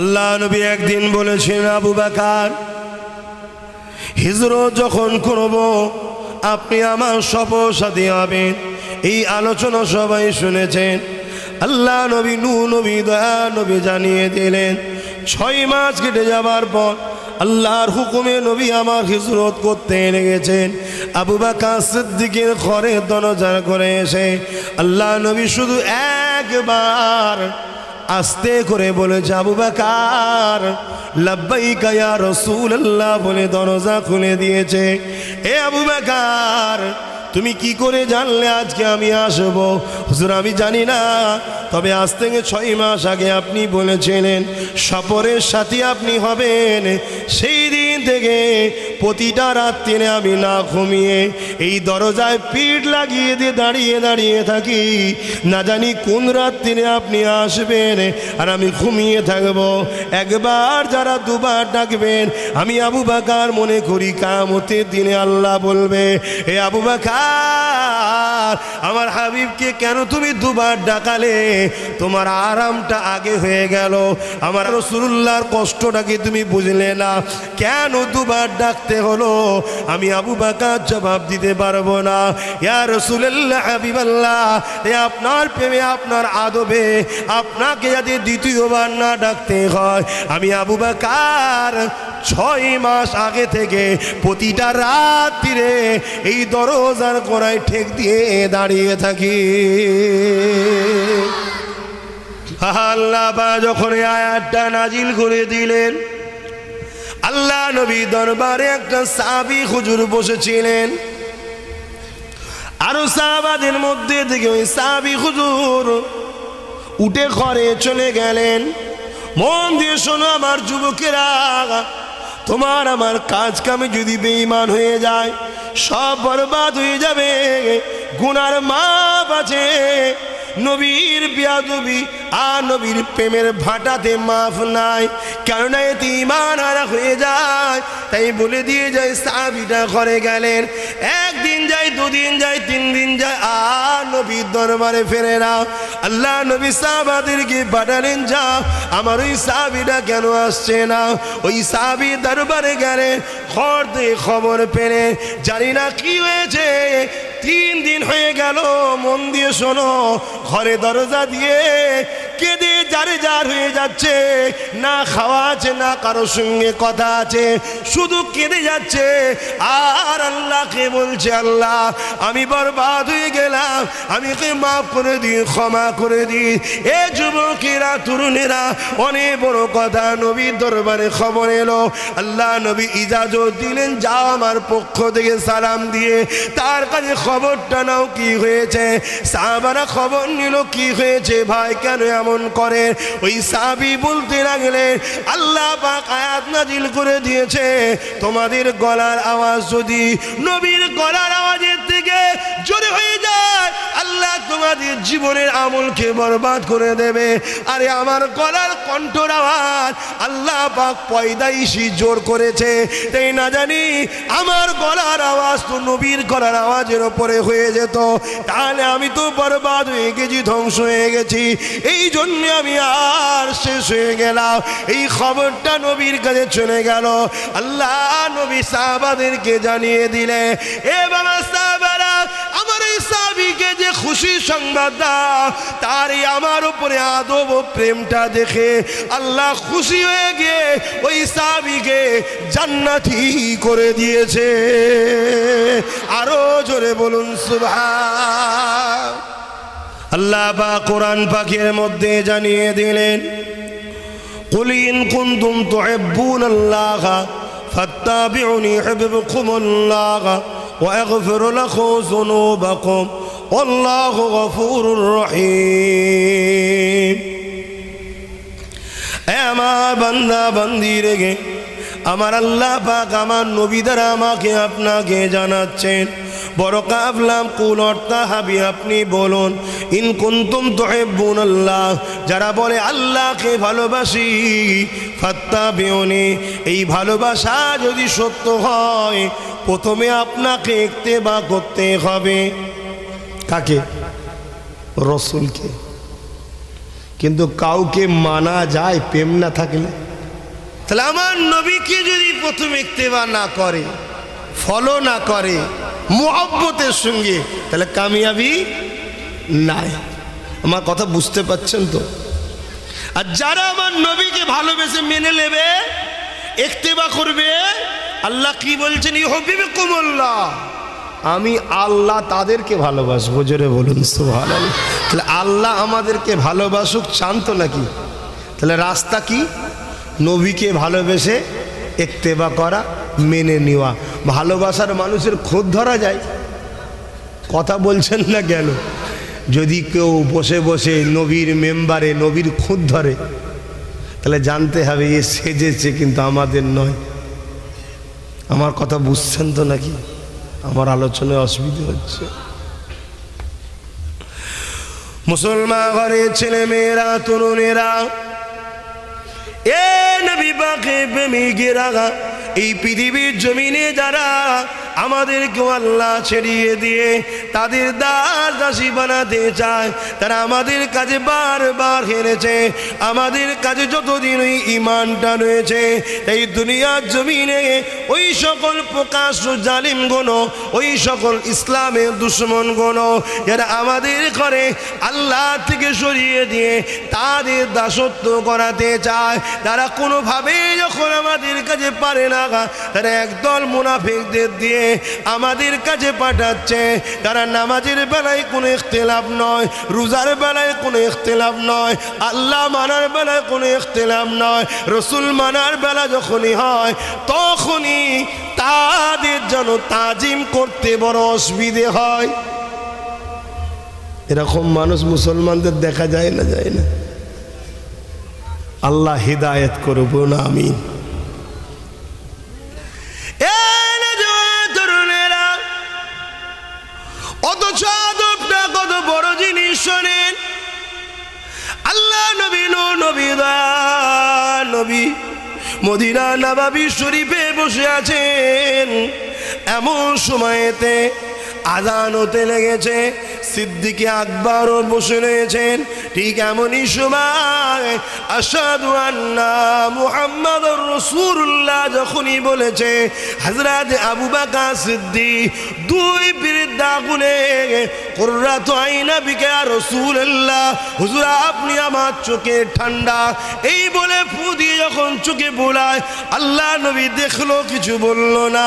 আল্লাহ নবী একদিন বলেছেন, আবু বকর হিজরত যখন করব আপনি আমার সহসাথী হবেন। এই আলোচনা সবাই শুনেছেন। আল্লাহ নবী নূহ নবী দয়া নবী জানিয়ে দিলেন 6 মাস কেটে যাবার পর আল্লাহর হুকুমে নবী আমার হিজরত করতে লেগেছেন। আবু বকর সিদ্দিকের ঘরে দরজার করে এসে আল্লাহ নবী শুধু একবার আস্তে করে বলেছে, আবু বকর লাব্বাইকা ইয়া রাসূলুল্লাহ বলে দরজা খুলে দিয়েছে। এ আবু বকর তুমি কি করে জানলে আজকে আমি আসব? হুজুর আমি জানি না, তবে আজ থেকে 6 মাস আগে আপনি বলেছিলেন সফরের সাথী আপনি হবেন। সেই দিন থেকে প্রতিটা রাত্রিরে আমি না ঘুমিয়ে এই দরজায় পিঠ লাগিয়ে দিয়ে দাঁড়িয়ে দাঁড়িয়ে থাকি, না জানি কোন রাত্রিরে আপনি আসবেন আর আমি ঘুমিয়ে থাকব। একবার যারা দুবার ডাকবেন আমি আবু বকর মনে করি কিয়ামতের দিনে আল্লাহ বলবে, এ আবু বকর আমার হাবিবকে কেন তুমি দুবার ডাকালে? তোমার আরামটা আগে হয়ে গেল, আমার রাসূলুল্লাহর কষ্টটা কি তুমি বুঝলে না? কেন দুবার ডাকতে হলো? আমি আবু বকর জবাব দিতে পারবো না। ইয়া রাসূলুল্লাহ হাবিবাল্লাহ, আপনার প্রেমে আপনার আদবে আপনাকে যদি দ্বিতীয়বার না ডাকতে হয়, আমি আবু বকর 6 মাস আগে থেকে প্রতিটা রাত্রিরে এই দরজার কোণায় ঠেক দিয়ে দাঁড়িয়ে থাকি। আল্লাহ যখন আয়াতটা নাজিল করে দিলেন, আল্লাহ নবী দরবারে একটা সাহাবী হুজুর বসেছিলেন। আরো সাহাবাদের মধ্যে থেকে ওই সাহাবী হুজুর উঠে ঘরে চলে গেলেন। মন দিয়ে শোনো আমার যুবকেরা, তোমার আমার কাজ কামে যদি বেঈমান হয়ে যায় সব বরবাদ হয়ে যাবে। গুনার মাপ আছে, নবীর বেয়াদবি আর নবীর প্রেমের ভাটাতে মাফ নাই, কেননা এতে ঈমান হারা হয়ে যায়। তাই বলে দিয়ে যায় সাহাবীটা ঘরে গেলেন। একদিন যায়, 2 দিন যায়, 3 দিন যায়, আর নবীর দরবারে ফেরে না। আল্লাহ নবী সাহাবাদেরকে পাঠালেন, যাও আমার ওই সাহাবীটা কেন আসছে না? ওই সাহাবীর দরবারে গেলেন, ঘর থেকে খবর পেলেন, জানি না কি হয়েছে, 3 দিন হয়ে গেল। মন দিয়ে শোনো, ঘরে দরজা দিয়ে কেঁদে যারে যার হয়ে যাচ্ছে, না খাওয়া আছে না কারোর সঙ্গে কথা আছে, শুধু কেঁদে যাচ্ছে আর আল্লাহকে বলছে, আল্লাহ আমি বরবাদ হয়ে গেলাম, আমাকে মাফ করে দিন, ক্ষমা করে দিন। এ যুবকেরা তরুণেরা, অনেক বড় কথা নবীর দরবারে খবর এলো। আল্লাহ নবী ইজাজত দিলেন, যাও আমার পক্ষ থেকে সালাম দিয়ে তার কাছে খবরটা নাও কি হয়েছে। সাহাবারা খবর নিল, কি হয়েছে ভাই, কেন এমন করে? ওই সাহাবী বলতে লাগলেন, আল্লাহ পাক আয়াত নাজিল করে দিয়েছে, তোমাদের গলার আওয়াজ যদি নবীর গলার আওয়াজের থেকে জোরে হয়ে যায়, আল্লাহ তোমাদের জীবনের আমলকে বরবাদ করে দেবে। আরে আমার গলার কণ্ঠর আওয়াজ আল্লাহ পাক পয়দাইশি জোর করেছে, তাই না জানি আমার গলার আওয়াজ তো নবীর গলার আওয়াজের ওপরে হয়ে যেত, তাহলে আমি তো বরবাদ হয়ে গেছি, ধ্বংস হয়ে গেছি। এই জন্য আমি আর শেষ হয়ে গেলাম। এই খবরটা নবীর কাছে চলে গেল। আল্লাহ নবী সাহাবাদেরকে জানিয়ে দিলে, এ বাবা সাহাবারা, আমার এই সাহাবীকে যে খুশি সংবাদ দাও, তারই আমার উপরে আদব ও প্রেমটা দেখে আল্লাহ খুশি হয়ে গিয়ে ওই সাহাবীকে জান্নাতি করে দিয়েছে। আরো জোরে বলুন সুবহান। আল্লাহ পাক কোরআন পাকের মধ্যে জানিয়ে দিলেন, কুল ইন কুনতুম তুহিব্বুনাল্লাহ ফাত্তাবিউনি ইউহিব্বুকুমুল্লাহ ওয়া ইয়াগফির লাকুম যুনুবাকুম ওয়াল্লাহু গফুরুর রহিম। এ আমার বান্দা বান্দি রেগে আমার আল্লাহ পাক আমার নবী দ্বারা আমাকে আপনাকে জানাচ্ছেন, বড় কাফলাম কুল অর্থাহাবি আপনি বলুন, ইন কুনতুম তুহিব্বুনাল্লাহ, যারা বলে আল্লাহকে ভালোবাসি, ফাত্তাবিউনি, এই ভালোবাসা যদি সত্য হয় প্রথমে আপনাকে ইত্তেবা করতে হবে। কাকে? রাসূলকে। কিন্তু কাউকে মানা যায় প্রেম না থাকলে? তাহলে আমার নবীকে যদি প্রথম ইত্তেবা না করে, ফলো না করে মুহাব্বতের সঙ্গে, তাহলে কামিয়াবি নাই। আমার কথা বুঝতে পাচ্ছেন তো? আর যারা আমার নবীকে ভালোবেসে মেনে নেবে, ইত্তেবা করবে, আল্লাহ কি বলছেন? ইউহিব্বুকুমুল্লাহ, আমি আল্লাহ তাদেরকে ভালোবাসবো। জোরে বলুন সুবহানাল্লাহ। তাহলে আল্লাহ আমাদেরকে ভালোবাসুক চান তো নাকি? তাহলে রাস্তা কি? নবীকে ভালোবেসে ইত্তেবা করা, মেনে নেওয়া। ভালোবাসার মানুষের খোঁজ ধরা যায়? কথা বলছেন না কেন? যদি কেউ বসে বসে নবীর মেম্বারে নবীর খোঁজ ধরে, তাহলে জানতে হবে এ সেজেছে, কিন্তু আমাদের নয়। আমার কথা বুঝছেন তো নাকি? আমার আলোচনায় অসুবিধা হচ্ছে। মুসলমান ঘরের ছেলে মেয়েরা, তরুণেরা, এ নবী পাকের প্রেমিকেরা, এই পৃথিবীর জমিনে যারা আমাদেরকেও আল্লাহ ছেড়িয়ে দিয়ে তাদের দাস দাসী বানাতে চায়, তারা আমাদের কাছে বারবার হেরেছে। আমাদের কাছে যতদিন ওই ইমানটা রয়েছে, এই দুনিয়ার জমিনে ওই সকল প্রকাশ্য জালিম গুণ, ওই সকল ইসলামের দুশ্মন গুণ যারা আমাদের করে আল্লাহ থেকে সরিয়ে দিয়ে তাদের দাসত্ব করাতে চায়, তারা কোনোভাবে যখন আমাদের কাছে পারে না, তারা একদল মুনাফিকদের দিয়ে আমাদের কাছে পাঠাচ্ছে। তারা নামাজের বেলায় কোনো ইখতিলাফ নয়, রোজার বেলায় কোনো ইখতিলাফ নয়, আল্লাহ মানার বেলায় কোনো ইখতিলাফ নয়, রসুল মানার বেলা যখনই হয় তখনই তাদের যেন তাজিম করতে বড় অসুবিধে হয়। এরকম মানুষ মুসলমানদের দেখা যায় না? যায় না? আল্লাহ হিদায়াত করুন, বলুন আমিন। অথচ আদবটা কত বড় জিনিস শোনেন। আল্লাহ নবী নবী মদিনা নববী শরীফে বসে আছেন। এমন সময়েতে আযান হতে লেগেছে, সিদ্দিকে আকবরও বসে রয়েছেন। ঠিক এমনই সময় আশহাদু আন্না মুহাম্মাদুর রাসূলুল্লাহ যখনই বলেছে, হযরত আবু বকর সিদ্দিক দুই বৃদ্ধা গুনে কুররাতু আইনা বিকা ইয়া রাসূলুল্লাহ, হুজুর আপনি আমার চোখে ঠান্ডা, এই বলে ফু দিয়ে যখন চোখে বোলায়, আল্লাহ নবী দেখলো, কিছু বলল না।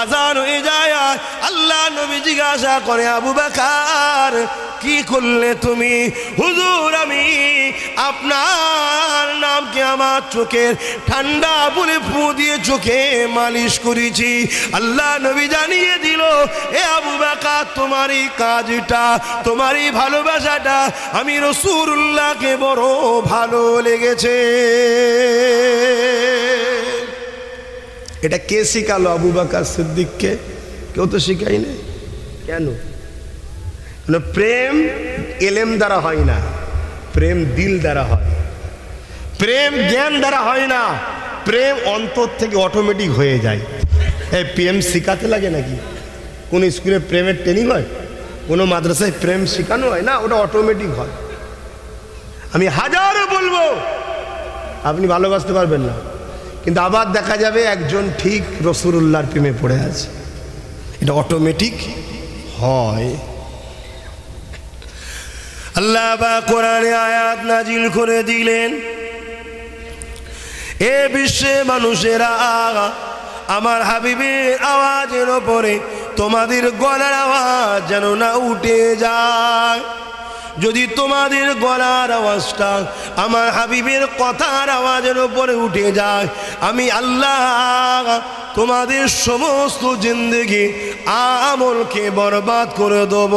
আযান হয়ে যায়, আল্লাহ নবী জিজ্ঞাসা করে, আবু বকর কি করলে তুমি? হুজুর আমি আপনার নামকে আমার চোখের ঠান্ডা বলে ফু দিয়ে চোখে মালিশ করেছি। আল্লাহ নবী জানিয়ে দিল, এ আবু বকর তোমার এই কাজটা, তোমার এই ভালোবাসাটা আমি রাসূলুল্লাহকে বড় ভালো লেগেছে। এটা কে শিখালো আবু বকর সিদ্দিককে? কেউ তো শিখাই না। কেন? প্রেম এলেম দ্বারা হয় না, প্রেম দিল দ্বারা হয়। প্রেম জ্ঞান দ্বারা হয় না, প্রেম অন্তর থেকে অটোমেটিক হয়ে যায়। এই প্রেম শিখাতে লাগে নাকি? কোন স্কুলে প্রেমের ট্রেনিং হয়? কোনো মাদ্রাসায় প্রেম শেখানো হয় না? ওটা অটোমেটিক হয়। আমি হাজারো বলবো আপনি ভালোবাসতে পারবেন না, কিন্তু আবার দেখা যাবে একজন ঠিক রাসূলুল্লাহর প্রেমে পড়ে আছে। এটা অটোমেটিক হয়। আল্লাহ পাক কোরআনে আয়াত নাজিল করে দিলেন, এ বিশ্বে মানুষেরা আমার হাবিবের আওয়াজের ওপরে তোমাদের গলার আওয়াজ যেন না উঠে যায়। যদি তোমাদের গলার আওয়াজটা আমার হাবিবের কথার আওয়াজের ওপরে উঠে যায়, আমি আল্লাহ তোমাদের সমস্ত জিন্দেগি আমলকে বরবাদ করে দেব।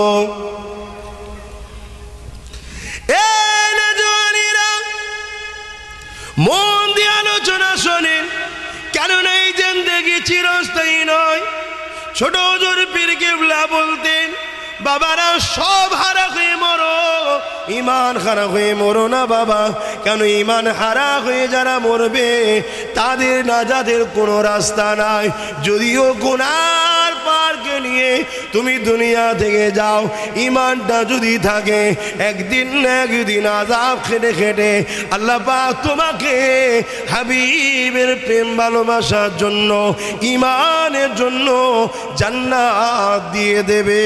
মন দিয়ে আলোচনা শোনেন, কেননা এই জিন্দেগি চিরস্থায়ী নয়। ছোট হুজুর পীর কিবলা বলতেন, বাবারা সব হারা হয়ে মরো, ইমান হারা হয়ে মরো না বাবা। কেন? ইমান হারা হয়ে যারা মরবে তাদের নাজাতের কোনো রাস্তা নাই। যদিও গুনার পার পরিবারকে নিয়ে তুমি দুনিয়া থেকে যাও, ইমানটা যদি থাকে একদিন না একদিন আযাব খেটে খেটে আল্লাহ পাক তোমাকে হাবিবের প্রেম ভালোবাসার জন্য, ইমানের জন্য জান্নাত দিয়ে দেবে।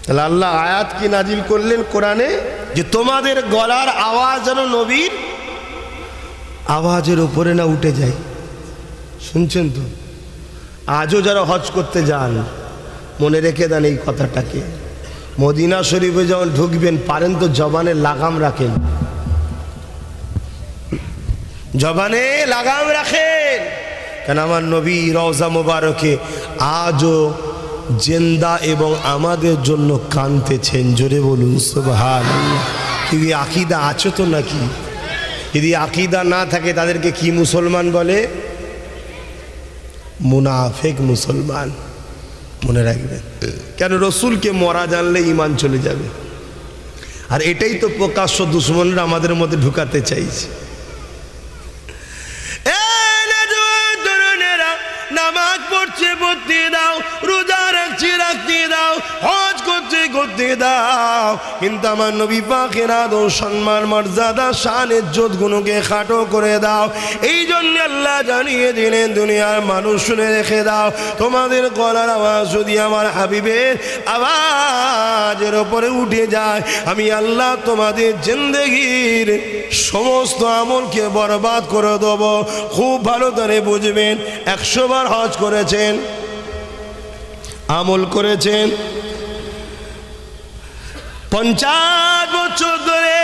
তাহলে আল্লাহ আয়াত কি নাজিল করলেন কোরআনে, যে তোমাদের গলার আওয়াজ যেন নবীর আওয়াজের উপরে না উঠে যায়। শুনছেন তো? আজও যারা হজ করতে যান মনে রেখে দেন এই কথাটাকে। মদিনা শরীফে যখন ঢুকবেন পারেন তো জবানে লাগাম রাখেন, জবানে লাগাম রাখেন, কেন আমার নবী রওজা মোবারকে আজও জিন্দা এবং আমাদের জন্য কাঁদতেছেন। জোরে বলুন সুবহানাল্লাহ। কি আকীদা আছে তো নাকি? যদি আকীদা না থাকে তাদেরকে কি মুসলমান বলে? মুনাফিক মুসলমান। মনে রাখবেন, কেন রসুলকে মরা জানলে ইমান চলে যাবে। আর এটাই তো প্রকাশ্য দুশ্মনরা আমাদের মধ্যে ঢুকাতে চাইছে। নামাজ পড়ছে পড়তে দাও, রোজা রাখছে রাখতে দাও, হজ করছে করতে দাও, কিন্তু আমার নবী পাকের আদর সম্মান মর্যাদা শান ইজ্জত গুণকে খাটো করে দাও। এই জন্য আল্লাহ জানিয়ে দিলেন দুনিয়ার মানুষ শুনে রেখে দাও, তোমাদের গলার আওয়াজ যদি আমার হাবিবের আওয়াজের ওপরে উঠে যায়, আমি আল্লাহ তোমাদের জিন্দেগির সমস্ত আমলকে বরবাদ করে দেবো। খুব ভালো করে বুঝবেন, 100 বার হজ করেছেন, আমল করেছেন, 50 বছর ধরে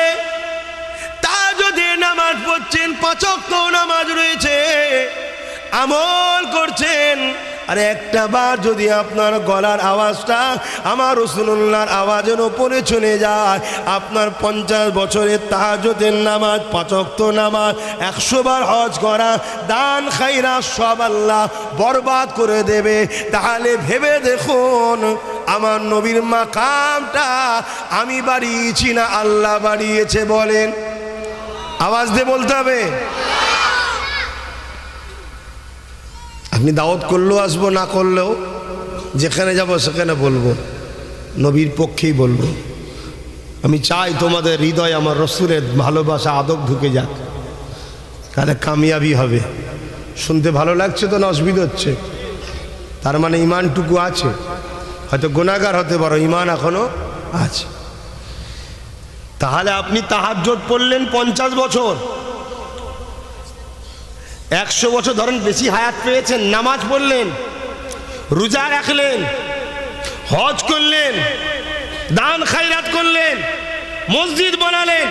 তাহাজ্জুদের নামাজ পড়ছেন, 5 ওয়াক্ত নামাজ রয়েছে, আমল করছেন, আর একটা বার যদি আপনার গলার আওয়াজটা আমার রাসূলুল্লাহর আওয়াজের উপরে চলে যায়, আপনার 50 বছরের তাহাজ্জুদের নামাজ, 5 ওয়াক্ত নামাজ, 100 বার হজ করা, দান খায়রাত সব আল্লাহ বরবাদ করে দেবে। তাহলে ভেবে দেখুন আমার নবীর মাকামটা আমি বাড়িয়েছি না আল্লাহ বাড়িয়েছে? বলেন, আওয়াজ দিয়ে বলতে হবে। আপনি দাওয়াত করলেও আসবো, না করলেও যেখানে যাব সেখানে বলবো, নবীর পক্ষেই বলবো। আমি চাই তোমাদের হৃদয় আমার রসুলের ভালোবাসা আদব ঢুকে যাক, তাহলে কামিয়াবি হবে। শুনতে ভালো লাগছে তো না অসুবিধা হচ্ছে? তার মানে ইমানটুকু আছে, হয়তো গুনাহগার হতে পারো, ইমান এখনো আছে। তাহলে আপনি তাহাজ্জুদ পড়লেন 50 বছর, 100 বছর ধরেন বেশি হায়াত পেয়েছেন, নামাজ পড়লেন, রোজা রাখলেন, হজ করলেন, দান খায়রাত করলেন, মসজিদ বানালেন,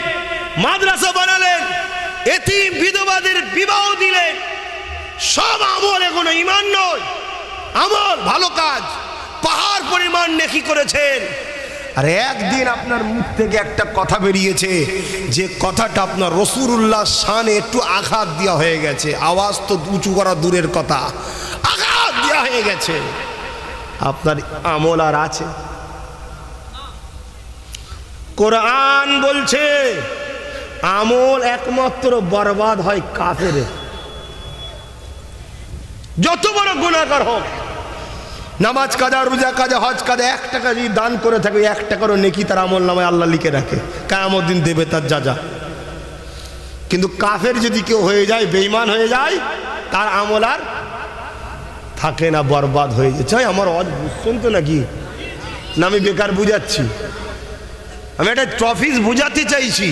মাদ্রাসা বানালেন, এতিম বিধবাদের বিবাহ দিলেন, সব আমল এগুলো ঈমান নয়, আমল ভালো কাজ, পাহাড় পরিমাণ নেকি করেছেন। আর একদিন আপনার মুখ থেকে একটা কথা বেরিয়েছে, যে কথাটা আপনার রাসূলুল্লাহর শানে একটু আঘাত দেওয়া হয়ে গেছে, আওয়াজ তো উঁচু করা দূরের কথা, আঘাত দেওয়া হয়ে গেছে, আপনার আমল আর আছে? কোরআন বলছে আমল একমাত্র বরবাদ হয় কাফের, যত বড় গুনাহগার হোক। নামাজ কাজা, রোজা কাজা, হজ কাজা, 1 টাকা যদি দান করে থাকে, 1 টাকারও নেকি তার আমল নামায় আল্লাহ লিখে রাখে, কিয়ামত দিন দেবে তার যা। কিন্তু কাফের যদি কেউ হয়ে যায়, বেঈমান হয়ে যায়, তার আমল আর থাকে না, বরবাদ হয়ে যায়। আমার হজ বুঝছেন তো নাকি? না আমি বেকার বুঝাচ্ছি? আমি একটা ট্রফিস বুঝাতে চাইছি।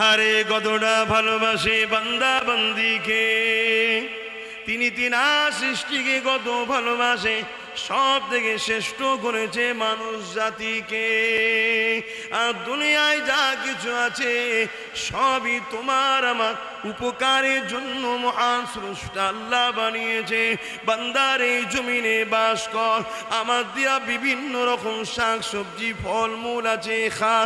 আরে কতটা ভালোবাসে বান্দা বান্দিকে, তিনি তিনার সৃষ্টিকে কত ভালোবাসে, সব থেকে শ্রেষ্ঠ করেছে মানুষ জাতিকে। আর দুনিয়ায় যা কিছু আছে সবই তোমার আমার উপকারের জন্য মহান স্রষ্টা আল্লাহ বানিয়েছে। বান্দার এই জমিনে বাস কর, আমার দিয়া বিভিন্ন রকম শাক সবজি ফলমূল আছে খা,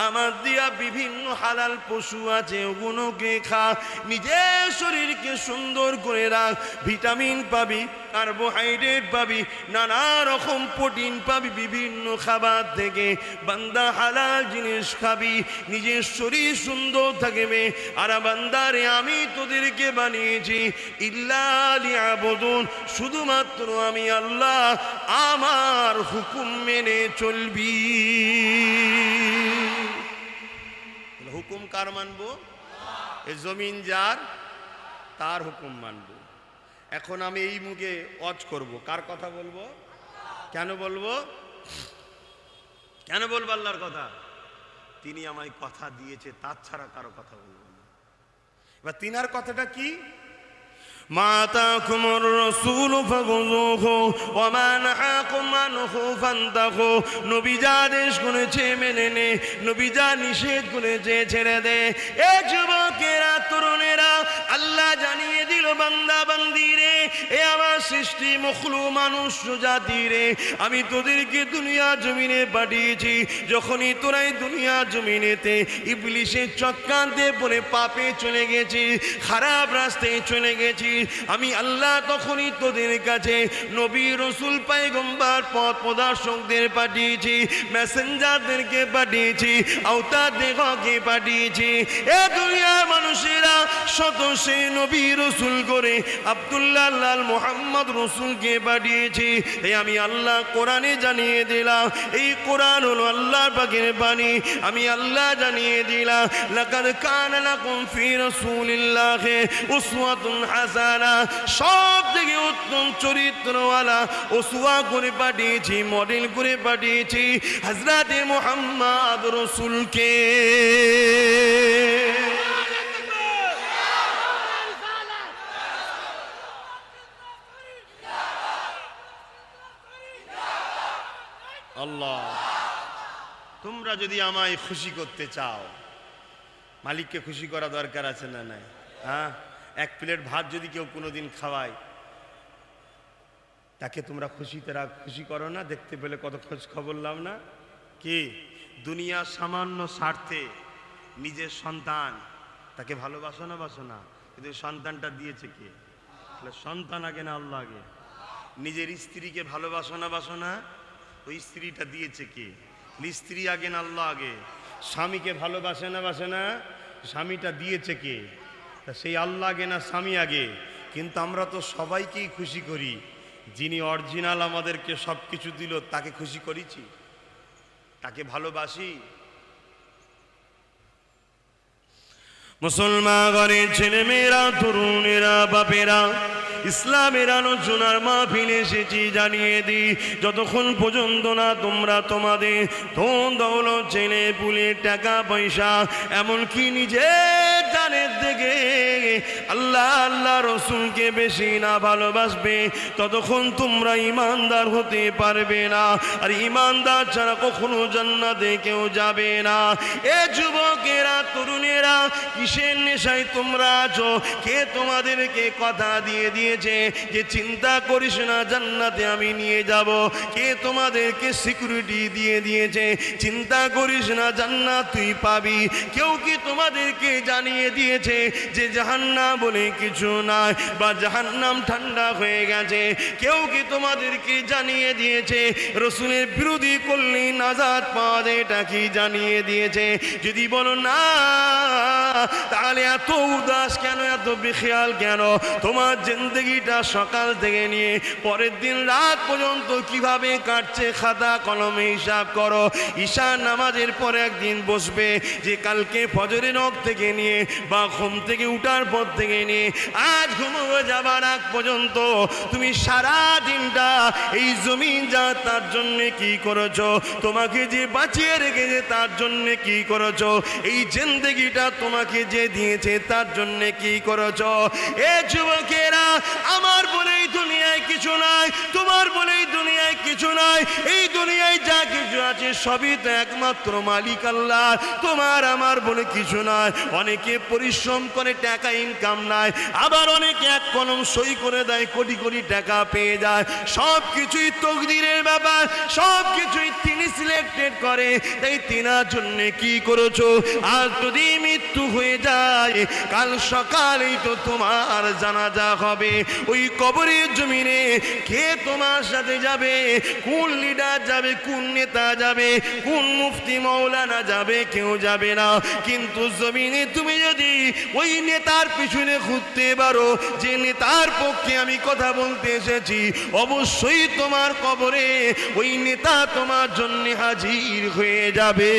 আমার দিয়া বিভিন্ন হালাল পশু আছে ওগুলোকে খা, নিজের শরীরকে সুন্দর করে রাখ, ভিটামিন পাবি, কার্বোহাইড্রেট পাবি, নানা রকম প্রোটিন পাবি বিভিন্ন খাবার থেকে। বান্দা হালাল জিনিস খাবি, নিজের শরীর সুন্দর থাকবে। আর বান্দারে আমি তোদেরকে বানিয়েছি ইল্লা লিয়াবুদুন, শুধুমাত্র আমি আল্লাহ আমার হুকুম মেনে চলবি। হুকুম কার মানবো? এই জমিন যার, তার হুকুম মানবো। এখন আমি এই মুখে ওয়াজ করব, কার কথা বলবো? কেন বলবো? কেন বলবো আল্লাহর কথা? তিনি আমায় কথা দিয়েছে, তার ছাড়া কারো কথা বলবো না। এবার তিনার কথাটা কি? মা আতাকুমুর রাসূলু ফাখুযুহু ওয়া মা নাহাকুম আনহু ফান্তাহু। নবী যা আদেশ করেছে মেনে নে, নবী যা নিষেধ করেছে ছেড়ে দে। এ যুবকেরা, তরুণেরা, আল্লাহ জানিয়ে দিল বান্দা বান্দি রে, এ আমার সৃষ্টি মখলুক মানুষ জাতি রে, আমি তোদেরকে দুনিয়া জমিনে পাঠিয়েছি। যখনই তোরাই দুনিয়া জমিনেতে ইবলিসের চক্রান্তে পড়ে পাপে চলে গেছি, খারাপ রাস্তায় চলে গেছি, আমি আল্লাহ তখনই তোদের কাছে নবী রসুল পয়গম্বর পথ প্রদর্শকদের পাঠিয়েছি, মেসেঞ্জারদেরকে পাঠিয়েছি, আওতাদেরকে পাঠিয়েছি। এ দুনিয়ার মানুষেরা শত সে নবী রসুল করে আব্দুল্লাহ লাল মোহাম্মদ রসুলকে পাঠিয়েছি। এই আমি আল্লাহ কোরআনে জানিয়ে দিলাম, এই কোরআন হলো আল্লাহর পাকের বাণী। আমি আল্লাহ জানিয়ে দিলাম, লাকাদ কানা লাকুম ফি রাসূলিল্লাহি উসওয়াতুন হাসানা, সব থেকে উত্তম চরিত্রওয়ালা উসওয়া করে পাঠিয়েছি, মডেল করে পাঠিয়েছি হযরতে মুহাম্মদ রাসূলকে। আল্লাহ, তোমরা যদি আমায় খুশি করতে চাও, মালিককে খুশি করা দরকার আছে না নাই? হ্যাঁ, এক প্লেট ভাত যদি কেউ কোনোদিন খাওয়ায়, তাকে তোমরা খুশি করো না? দেখতে পেলে কত খোঁজ খবর লাভ না? কি দুনিয়ার সামান্য স্বার্থে নিজের সন্তান, তাকে ভালোবাসো না বাসো না? কিন্তু সন্তানটা দিয়েছে কে? সন্তান আগে না আল্লাহ আগে? নিজের স্ত্রীকে ভালোবাসো না বাসো না? ওই স্ত্রীটা দিয়েছে কে? স্ত্রী আগে না আল্লাহ আগে? স্বামীকে ভালোবাসে না বাসে না? স্বামীটা দিয়েছে কে? তা সেই আল্লাহ আগে না স্বামী আগে? কিন্তু আমরা তো সবাইকেই খুশি করি, যিনি অরিজিনাল আমাদেরকে সব কিছু দিল তাকে খুশি করেছি, তাকে ভালোবাসি। মুসলমান ঘরের ছেলে মেয়েরা, তরুণেরা, বাপেরা, ইসলামের আলোচনার মাহফিলে এসেছি জানিয়ে দিই, যতক্ষণ পর্যন্ত না তোমরা তোমাদের ধন দৌলত, ছেলে পুলে, টাকা পয়সা, এমনকি নিজের জানের দিকে আল্লাহ আল্লাহ রসুলকে বেশি না ভালোবাসবে, ততক্ষণ তোমরা ইমানদার হতে পারবে না। আর ইমানদার ছাড়া কখনো জান্নাতে কেউ যাবে না। এ যুবকেরা, তরুণেরা, কিসের নেশায় তোমরা আছো? কে তোমাদেরকে কথা দিয়ে দিয়েছে যে চিন্তা করিস না, জান্নাতে আমি নিয়ে যাব? কে তোমাদেরকে সিকিউরিটি দিয়ে দিয়েছে চিন্তা করিস না, জান্নাত তুই পাবি? কেউ কি তোমাদেরকে জানিয়ে দিয়েছে যে জাহান্নাম বলে কিছু নাই, বা জাহান্নাম ঠান্ডা হয়ে গেছে? কেউ কি তোমাদেরকে জানিয়ে দিয়েছে রসুলের বিরোধী করলে নাজাত পাওয়া যায়? এটা কি জানিয়ে দিয়েছে? যদি বলো না, তাহলে এত উদাস কেন, এত বেখেয়াল কেন? তোমার জিন্দগিটা সকাল থেকে নিয়ে পরের দিন রাত পর্যন্ত কিভাবে কাটছে, খাতা কলমে হিসাব করো। ঈশার নামাজের পরে একদিন বসবে যে কালকে ফজরের নখ থেকে নিয়ে বা ঘুম থেকে উঠার পর থেকে নিয়ে আজ ঘুমোবে যাবার আগ পর্যন্ত তুমি সারা দিনটা এই জমিন যা তার জন্য কি করেছো? তোমাকে যে বাঁচিয়ে রেখেছে তার জন্য কি করেছো? এই জিন্দগিটা তোমাকে যে দিয়েছে তার জন্য কি করেছো? এ যুবকেরা, আমার বলে এই দুনিয়ায় কিছু নাই, তোমার বলে এই দুনিয়ায় কিছু নাই। এই দুনিয়ায় যা কিছু আছে সবই তো একমাত্র মালিক আল্লাহ। তোমার আমার বলে কিছু নাই। অনেকে পরিশ্রম করে টাকা ইনকাম নাই, আবার অনেকে এক কলম সই করে দেয়, কোটি কোটি টাকা পেয়ে যায়। সব কিছুই তকদিরের ব্যাপার, সব কিছুই তিনি সিলেক্টেড করে। তাই তিনার জন্য কি করেছো? আর যদি মিথ্যা মৃত্যু হয়ে যায়, কাল সকালেই তো তোমার জানাজা হবে। ওই কবরের জমিনে কে তোমার সাথে যাবে, কোন লিডার যাবে, কোন নেতা যাবে, কোন মুফতি মাওলানা যাবে, কেউ যাবে না। কিন্তু জমিনে তুমি যদি ওই নেতার পিছনে ঘুরতে পারো, যে নেতার পক্ষে আমি কথা বলতে এসেছি, অবশ্যই তোমার কবরে ওই নেতা তোমার জন্য হাজির হয়ে যাবে।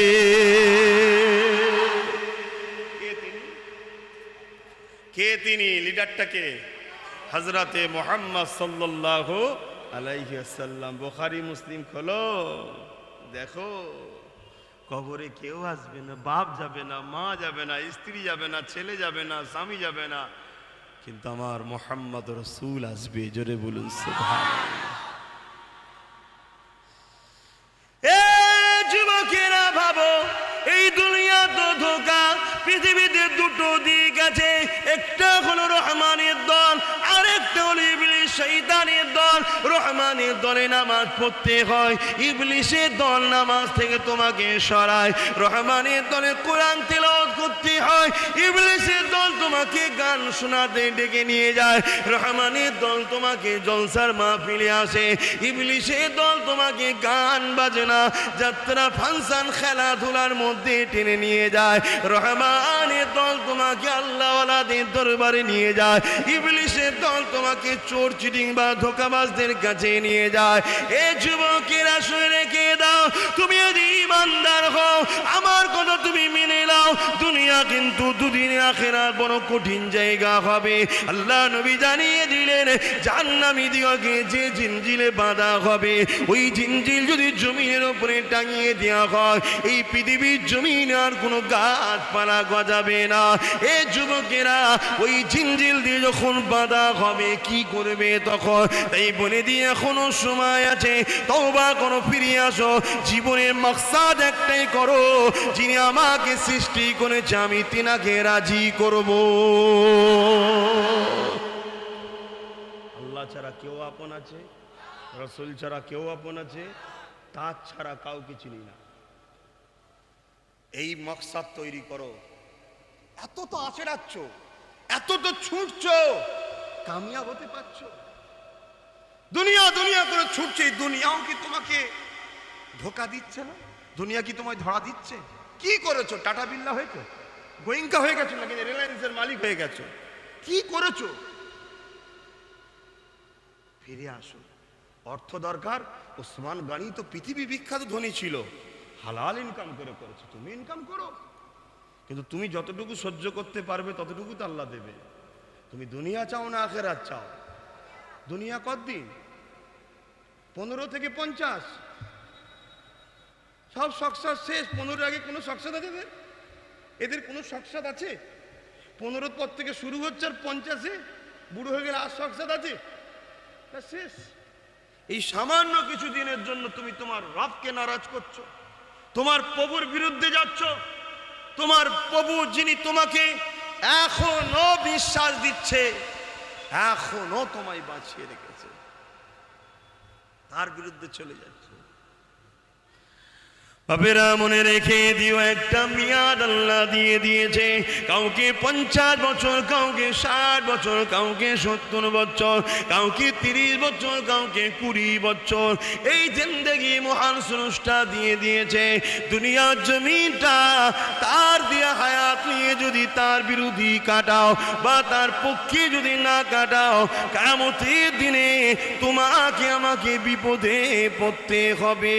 কে তিনি? লিডারটাকে হযরতে মুহাম্মদ সাল্লাল্লাহু আলাইহি ওয়াসাল্লাম। বুখারী মুসলিম খোলো, দেখো কবরে কেউ আসবে না, বাপ যাবে না, মা যাবে না, স্ত্রী যাবে না, ছেলে যাবে না, স্বামী যাবে না, কিন্তু আমার মুহাম্মদ রাসূল আসবে। জোরে বলুন সুবহানাল্লাহ। এ যুবকেরা ভাবো, এই দুনিয়া তো ধোঁকা, পৃথিবীতে দুটো দিক আছে, একটা হলো রহমানের দল, আরেকটা হলো ইবলিস শয়তানের দল। রহমানের দলে নামাজ পড়তে হয়, ইবলিসের দল নামাজ থেকে তোমাকে সরায়। রহমানের দলে কোরআন তেলাওয়াত করতে হয়, ইবলিসের দল তোমাকে গান শোনাতে ডেকে নিয়ে যায়। রহমানের দল তোমাকে জলসার মাহফিলে আসে, ইবলিসের দল তোমাকে গান বাজনা, যাত্রা, ফাংশন, খেলাধুলার মধ্যে টেনে নিয়ে যায়। রহমানের দল তোমাকে আল্লাহওয়ালাদের দরবারে নিয়ে যায়, ইবলিসের দল তোমাকে চোর চিটিং বা ধোঁকাবাজদের কাছে নিয়ে যায়। এ যুবকেরা শুনে রেখে দাও, তুমি যদি ইমানদার হও, আমার কথা তুমি মেনে নাও, দুনিয়া কিন্তু দুদিনে আখিরাত বড় কঠিন জায়গা হবে। আল্লাহ নবী জানিয়ে দিলেন, জাহান্নামী দিগকে যে জিনজিলে বাঁধা হবে, ওই জিনজিল যদি জমিনের উপরে টাঙিয়ে দেওয়া হয়, এই পৃথিবীর জমিন আর কোনো গাছপালা গজাবে না। এ যুবকেরা, ওই জিনজিল দিয়ে যখন বাঁধা হবে কি করবে তখন? তাই বলে দিয়ে এখনো সময় আছে, তওবা করো, ফিরে আসো, জীবনের মাকসাদ একটাই করো, যিনি আমাকে সৃষ্টি করেছে আমি তিনাকে রাজি করব। আল্লাহ ছাড়া কেউ আপন আছে, রাসূল ছাড়া কেউ আপন আছে, তার ছাড়া কাউকে চিনি না। এই মাকসাদ তৈরি করো। এত তো আচড়াচ্ছ, এত তো ছুটছ, কামিয়াব হতে পারছো? দুনিয়া দুনিয়া করে ছুটছে, এই দুনিয়াও কি তোমাকে ধোকা দিচ্ছে না? দুনিয়া কি তোমায় ধরা দিচ্ছে? কি করেছো? টাটা বিল্লা হয়েছে, গোয়েঙ্কা হয়ে গেছো, নাকি রিলায়েন্সের মালিক হয়ে গেছো? কি করেছো? ফিরে আসো। অর্থ দরকার। ওসমান গনি তো পৃথিবী বিখ্যাত ধনী ছিল, হালাল ইনকাম করে করেছে, তুমি ইনকাম করো, কিন্তু তুমি যতটুকু সহ্য করতে পারবে ততটুকু তো আল্লাহ দেবে। তুমি দুনিয়া চাও না আখিরাত চাও? দুনিয়া কতদিন? 15 থেকে 50, সব শখসাদ শেষ। 15 আগে কোনো শখসাদ আছে? এদের কোনো শখসাদ আছে? 15 পর থেকে শুরু হচ্ছে, আর 50-এ বুড়ো হয়ে গেলে আর শখসাদ আছে? তা শেষ। এই সামান্য কিছু দিনের জন্য তুমি তোমার রবকে নারাজ করছো, তোমার প্রভুর বিরুদ্ধে যাচ্ছ। তোমার প্রভু যিনি তোমাকে এখনো বিশ্বাস দিচ্ছে, এখনো তোমায় বাঁচিয়ে রেখেছে, তার বিরুদ্ধে চলে যাচ্ছে। বাপেরা মনে রেখে দিও, একটা মেয়াদ আল্লাহ দিয়ে দিয়েছে। কাউকে 50 বছর, কাউকে 60 বছর, কাউকে 70 বছর, কাউকে 30 বছর, কাউকে 20 বছর। এই জিন্দেগি মহান স্রষ্টা দিয়ে দিয়েছে। দুনিয়ার জমিনটা তার দিয়া হায়াত নিয়ে যদি তার বিরোধী কাটাও বা তার পক্ষে যদি না কাটাও, কিয়ামতের দিনে তোমাকে আমাকে বিপদে পড়তে হবে।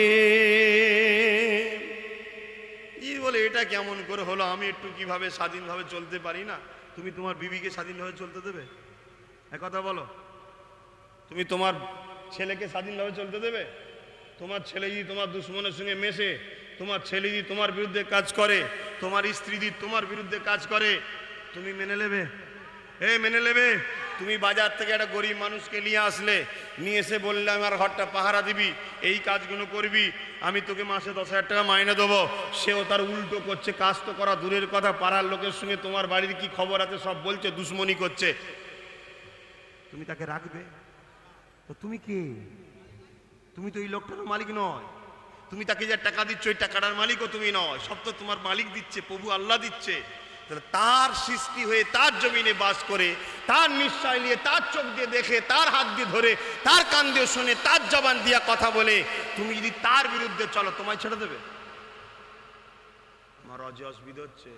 বলে এটা কেমন করে হলো? আমি একটু কিভাবে স্বাধীনভাবে চলতে পারি না? তুমি তোমার বিবিকে স্বাধীনভাবে চলতে দেবে? এক কথা বলো, তুমি তোমার ছেলেকে স্বাধীনভাবে চলতে দেবে? তোমার ছেলে যদি তোমার দুশ্মনের সঙ্গে মেশে, তোমার ছেলে যদি তোমার বিরুদ্ধে কাজ করে, তোমার স্ত্রী যদি তোমার বিরুদ্ধে কাজ করে, তুমি মেনে নেবে? মেনে নেবে? তুমি বাজার থেকে একটা গরিব মানুষকে নিয়ে আসলে, নিয়ে এসে বললে আমার ঘরটা পাহারা দিবি, এই কাজগুলো করবি, আমি তোকে মাসে 10,000 টাকা মাইনে দেবো। সেও তার উল্টো করছে, কাজ তো করা দূরের কথা, পাড়ার লোকের সঙ্গে তোমার বাড়ির কি খবর আছে সব বলছে, দুশ্মনী করছে, তুমি তাকে রাখবে? তো তুমি কে? তুমি তো এই লোকটার মালিক নয়। তুমি তাকে যে টাকা দিচ্ছ, ওই টাকাটার মালিকও তুমি নয়, সব তো তোমার মালিক দিচ্ছে, প্রভু আল্লাহ দিচ্ছে। তাহলে তার সৃষ্টি হয়ে তার জমিনে বাস করে, তার নিশ্চয় নিয়ে, তার চোখ দিয়ে দেখে, তার হাত দিয়ে ধরে, তার কান দিয়ে শুনে, তার জবান দিয়া কথা বলে তুমি যদি তার বিরুদ্ধে চলো, তোমায় ছেড়ে দেবে? আমার অসুবিধা হচ্ছে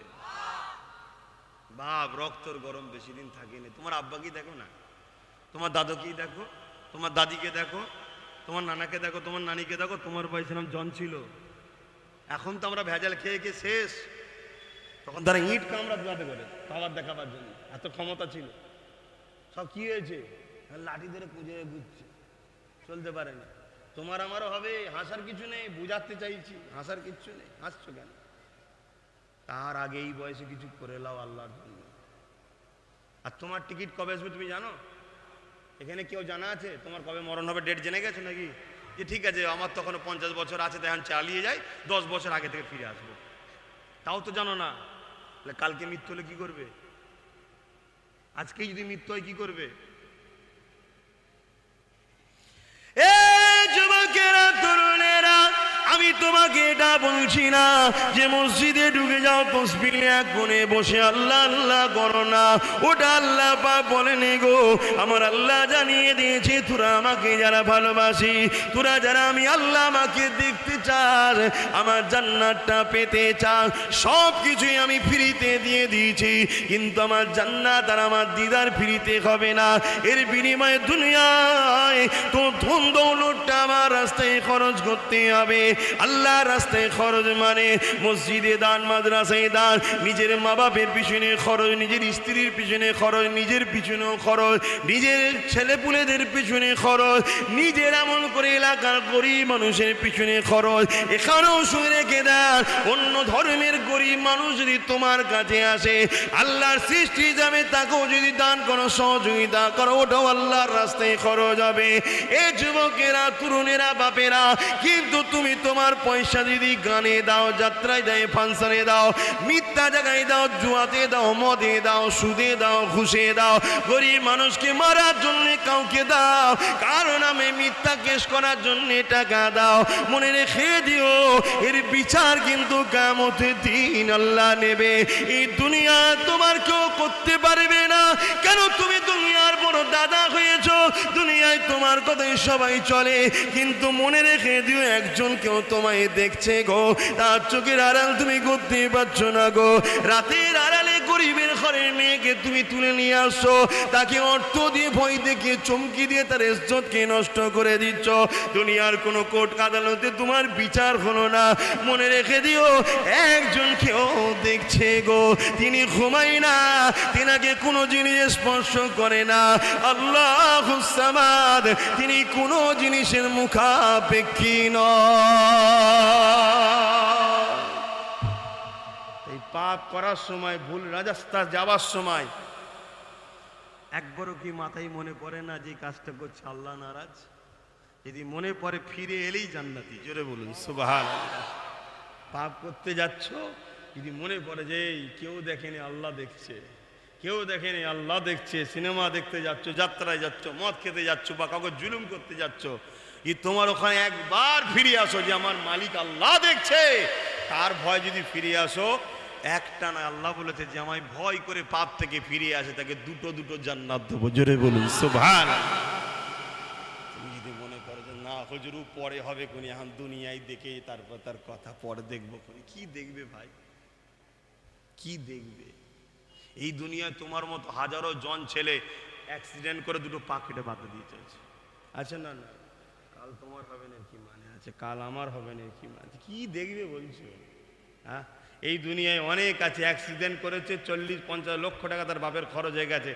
বাপ, রক্তর গরম বেশি দিন থাকেনি। তোমার আব্বাকেই দেখো না, তোমার দাদুকেই দেখো, তোমার দাদিকে দেখো, তোমার নানাকে দেখো, তোমার নানিকে দেখো। তোমার বয়সের নাম জন ছিল। এখন তো আমরা ভেজাল খেয়ে খেয়ে শেষ। তখন তারা ইট কামড়া দুয়াতে করে পাওয়ার দেখাবার জন্য, এত ক্ষমতা ছিল। সব কি হয়েছে? লাঠি ধরে পুজো ঘুরছে, চলতে পারে না। তোমার আমারও হবে, হাসার কিছু নেই। বুঝাতে চাইছি, হাসার কিচ্ছু নেই। হাসছো কেন? তার আগে এই বয়সে কিছু করে লাও আল্লাহর জন্য। আর তোমার টিকিট কবে আসবে তুমি জানো? এখানে কেউ জানা আছে তোমার কবে মরণ হবে? ডেট জেনে গেছো নাকি? যে ঠিক আছে আমার তখন 50 বছর আছে, তাই এখন চালিয়ে যাই, 10 বছর আগে থেকে ফিরে আসবো, তাও তো জানো না। কালকে মৃত্যু হলে কি করবে? আজকে যদি মৃত্যু হয় কি করবে? এ যুবকেরা, তরুণেরা, আমি তোমাকে এটা বলছি না যে মসজিদে ঢুকে যাও, তাসবিহ এক কোণে বসে আল্লাহ আল্লাহ করো না। ওটা আল্লাহ পাক বলেন গো, আমার আল্লাহ জানিয়ে দিয়েছে তোরা আমাকে যারা ভালোবাসি, তোরা যারা আমি আল্লাহ আমাকে দেখতে চাস, আমার জান্নাতটা পেতে চাস, সব কিছুই আমি ফ্রিতে দিয়ে দিয়েছি। কিন্তু আমার জান্নাত আর আমার দিদার ফ্রিতে হবে না। এর বিনিময়ে দুনিয়ায় তো ধন দৌলতটা আমার রাস্তায় খরচ করতে হবে। আল্লাহ রাস্তায় খরচ মানে মসজিদে দান, মাদ্রাসায় দান, নিজের মা বাপের পিছনে খরচ, নিজের স্ত্রীর পিছনে খরচ, নিজের পিছনেও খরচ, নিজের ছেলেপুলেদের পিছনে খরচ, নিজের এমন করে এলাকার গরিব মানুষের পিছনে খরচ। এখানেও শুনে রেখে দেন, অন্য ধর্মের গরিব মানুষ যদি তোমার কাছে আসে, আল্লাহর সৃষ্টি যাবে, তাকেও যদি দান করো, সহযোগিতা করো, ওটাও আল্লাহর রাস্তায় খরচ হবে। এ যুবকেরা, তরুণেরা, বাপেরা, কিন্তু তুমি তোমার পয়সা যদি গানে দাও, যাত্রায় দাও, ফাংশনে দাও, মিথ্যা জায়গায় দাও, জুয়াতে দাও, মদে দাও, সুদে দাও, ঘুষে দাও, গরিব মানুষকে মারার জন্য কাউকে দাও, কারো নামে মিথ্যা কেস করার জন্য টাকা দাও, মনে রেখে দিও এর বিচার কিন্তু কিয়ামতের দিন আল্লাহ নেবে। এই দুনিয়া তোমার কেউ করতে পারবে না। কেন? তুমি দুনিয়ার বড় দাদা হয়েছো, দুনিয়ায় তোমার কথাই সবাই চলে। কিন্তু মনে রেখে দিও একজন কেউ তোমায় দেখছে গো, তার চোখের আড়াল তুমি করতে পারছো না গো। রাতের আড়ালে গরিবের ঘরের মেয়েকে তুমি তুলে নিয়ে আসছো, তাকে অর্থ দিয়ে, ভয় দেখিয়ে, চমকি দিয়ে তার ইজ্জতকে নষ্ট করে দিচ্ছ। দুনিয়ার কোনো কোর্ট আদালতে তোমার বিচার হলো না। মনে রেখে দিও একজন কেউ দেখছে গো, তিনি ঘুমায় না, তিনাকে কোনো জিনিস স্পর্শ করে না। আল্লাহুস সামাদ, তিনি কোনো জিনিসের মুখাপেক্ষী নয়। এই পাপ করার সময়, ভুল রাস্তা যাওয়ার সময় একবারও কি মাথায় মনে পড়ে না যে কাজটা করছে আল্লাহ নারাজ? যদি মনে পড়ে, ফিরে এলেই জান্নাতি। জোরে বলুন সুবহানাল্লাহ। পাপ করতে যাচ্ছ, যদি মনে পড়ে যে কেউ দেখেনি আল্লাহ দেখছে, কেউ দেখেনি আল্লাহ দেখছে, সিনেমা দেখতে যাচ্ছ, যাত্রায় যাচ্ছ, মদ খেতে যাচ্ছ, বা কাউকে জুলুম করতে যাচ্ছ, তোমার ওখানে একবার ফিরে আসো যে আমার মালিক আল্লাহ দেখছে, তার ভয় যদি ফিরে আসো, একটা না, আল্লাহ বলেছে যে আমায় ভয় করে পাপ থেকে ফিরে আসে তাকে দুটো দুটো জান্নাত দেবো। জোরে বলুন সুবহানাল্লাহ। তুমি যদি মনে করো যে না হুজুর পরে হবে কোনি, এখন দুনিয়ায় দেখে তারপর তার কথা পরে দেখবো কোনি, কি দেখবে ভাই? কি দেখবে? এই দুনিয়ায় তোমার মতো হাজারো জন ছেলে অ্যাক্সিডেন্ট করে দুটো পা কেটে বাঁধা দিয়ে চলছে। আচ্ছা না না, কাল তোমার হবে না কি মানে আছে, কাল আমার হবে না কি মানে, কি দেখবে বলছো? হ্যাঁ, এই দুনিয়ায় অনেক আছে অ্যাক্সিডেন্ট করেছে, 40-50 লক্ষ টাকা তার বাপের খরচ হয়ে গেছে,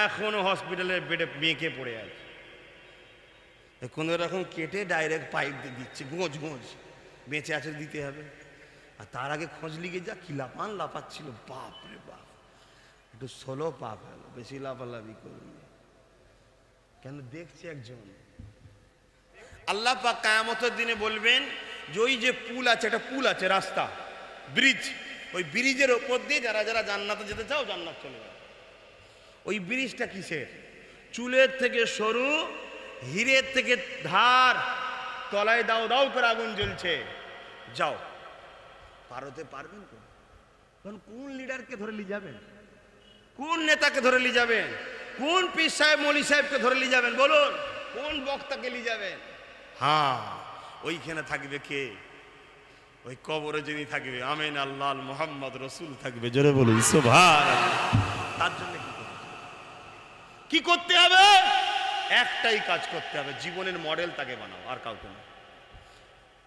এখনো হসপিটালের বেডে বেঁকে পড়ে আছে। কোনো রকম কেটে ডাইরেক্ট পাইপ দিয়ে দিচ্ছে, গোঁজ গোঁজ, বেঁচে আছে, দিতে হবে। আর তার আগে খোঁজ লিগে যা কি লাপান লাপাচ্ছিল, বাপ রে বাপ, একটু সোলো পাপ হলো, বেশি লাফালাফি করুন কেন? দেখছে একজন। আল্লাহ পাক কিয়ামতের দিনে বলবেন যে ওই যে পুল আছে, একটা পুল আছে, রাস্তা, ব্রিজ, ওই ব্রিজের ওপর দিয়ে যারা যারা জান্নাতে যেতে চাও জান্নাত চলে যাবে। ওই ব্রিজটা কিসের? চুলের থেকে সরু, হীরের থেকে ধার, তলায় দাও দাও করে আগুন জ্বলছে, যাও। পারতে পারবেন তো? তখন কোন লিডারকে ধরে নিয়ে যাবেন? কোন নেতাকে ধরে নিয়ে যাবেন? কোন পীর সাহেব মৌলী সাহেবকে ধরে নিয়ে যাবেন? বলুন, কোন বক্তাকে নিয়ে যাবেন? হ্যাঁ, ওইখানে থাকবে কে? ওই কবরে যিনি থাকবে, আমিন আল্লাহ মোহাম্মদ রসুল থাকবে। জোরে বলুন সুবহানাল্লাহ। তার জন্য কি করতে হবে? একটাই কাজ করতে হবে, জীবনের মডেল তাকে বানাও, আর কাউকে না।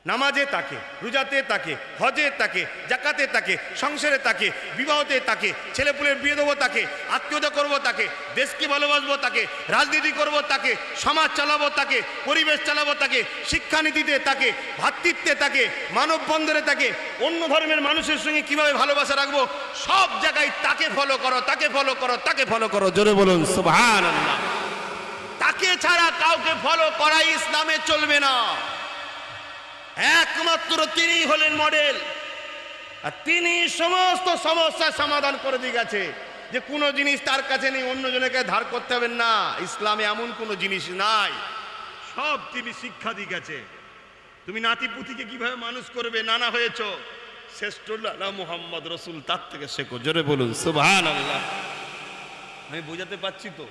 নামাজে তাকে, রোজাতে তাকে, হজে তাকে, জাকাতে তাকে, সংসারে তাকে, বিবাহতে তাকে, ছেলেপুলের বিয়ে দেবো তাকে, আত্মীয়তা করবো তাকে, দেশকে ভালোবাসবো তাকে, রাজনীতি করব তাকে, সমাজ চালাবো তাকে, পরিবেশ চালাবো তাকে, শিক্ষানীতিতে তাকে, ভ্রাতৃত্বে তাকে, মানববন্ধনে তাকে, অন্য ধর্মের মানুষের সঙ্গে কিভাবে ভালোবাসা রাখবো, সব জায়গায় তাকে ফলো করো, তাকে ফলো করো, তাকে ফলো করো। জোরে বলুন সুবহানাল্লাহ। তাকে ছাড়া কাউকে ফলো করা ইসলামে চলবে না। একমাত্র তিনি হলেন মডেল, আর তিনি সমস্ত সমস্যার সমাধান করে দিয়ে গেছে। যে কোনো জিনিস তার কাছে নেই, অন্য জনকে ধার করতে হবে না। ইসলামে এমন কোনো জিনিস নাই, সব তিনি শিক্ষা দিয়ে গেছে। তুমি নাতি পুতিকে কিভাবে মানুষ করবে, নানা হয়েছ, শ্রেষ্ঠ নানা মুহাম্মদ রসুল, তার থেকে শেখো। জোরে বলুন সুবহানাল্লাহ। আমি বোঝাতে পারছি তো?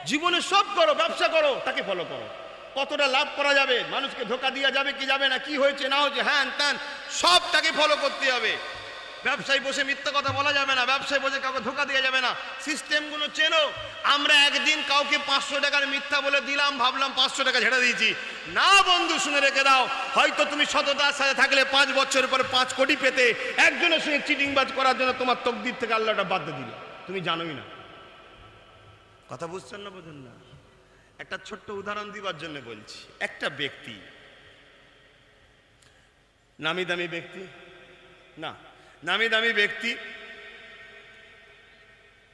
জীবনে সব করো, ব্যবসা করো, তাকে ফলো করো। কতটা লাভ করা যাবে, মানুষকে ধোকা দেওয়া যাবে কি যাবে না, কি হয়েছে না হয়েছে, হ্যাঁ ত্যান, সব তাকে ফলো করতে হবে। ব্যবসায় বসে মিথ্যা কথা বলা যাবে না, ব্যবসায় বসে কাউকে ধোকা দেওয়া যাবে না। সিস্টেমগুলো চেনো। আমরা একদিন কাউকে 500 টাকার মিথ্যা বলে দিলাম, ভাবলাম 500 টাকা ঝেড়ে দিয়েছি। না বন্ধু, শুনে রেখে দাও, হয়তো তুমি সততার সাথে থাকলে 5 বছর পরে 5 কোটি পেতে, একজনের সঙ্গে চিটিংবাজ করার জন্য তোমার তকদির থেকে আল্লাহটা বাদ দিয়ে দিল, তুমি জানোই না। কথা বুঝছেন না, বোঝেন না? একটা ছোট্ট উদাহরণ দিবার জন্য বলছি। একটা ব্যক্তি, নামি দামি ব্যক্তি না, নামি দামি ব্যক্তি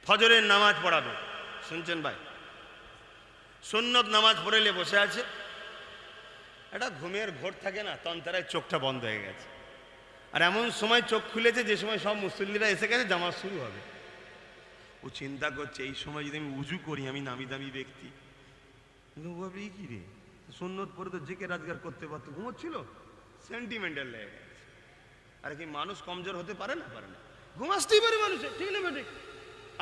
ফজরের নামাজ পড়াবে, শুনছেন ভাই? সুন্নত নামাজ পড়েলে বসে আছে, একটা ঘুমের ঘোর থাকে না, তন্তারায় চোখটা বন্ধ হয়ে গেছে। আর এমন সময় চোখ খুলেছে যে সময় সব মুসল্লিরা এসে গেছে, জামাত শুরু হবে। ও চিন্তা করছে, এই সময় যদি আমি উজু করি, আমি নামি দামি ব্যক্তি, কি রে, সুন্নত পরে তো জেকে রাজগার করতে পারতো, ঘুমোচ্ছিল, সেন্টিমেন্টাল লেগে গেছে। আরে কি মানুষ কমজোর হতে পারে না? পারে না, ঘুম আসতেই পারে মানুষের, ঠিক না ঠিক?